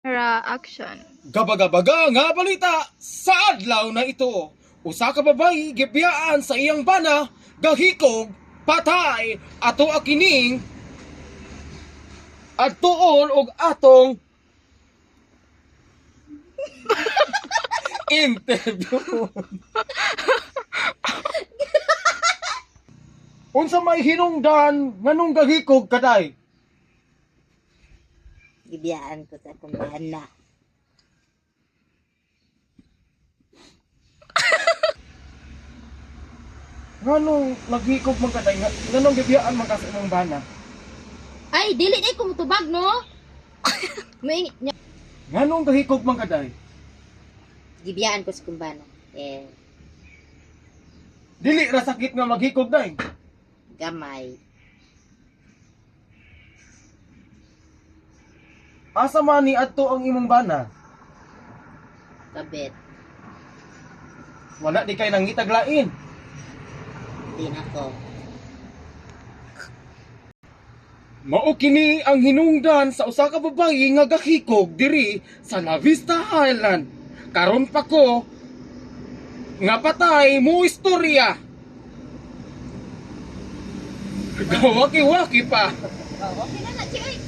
Camera action. Gabaga-baga nga balita sa adlaw na ito. Usa ka babayi gibiyaan sa iyang bana, gahikog, patay, ato akining adtuon og atong interview. Unsa may hinungdan nganong gahikog kaday? Gibiyaan ko sa kumbana. Nganong naghikog man kaday? Nganong gibiyaan man ka sa imong bana? Ay, dili ay kumutubag, no? May Nganong gahikog man kaday? gibiyaan ko sa kumbana. Dili ra sakit nga maghikog day. Gamay. Asa man ni adto ang imong bana? Kabit. Wala di kay nangitag lain. Di na ko. Mao kini ang hinungdan sa usa ka babayi nga gahikog diri sa La Vista Island. Karon pa ko nga patay mo istorya. Gawaki-waki pa. Oh, okay na na, Chi.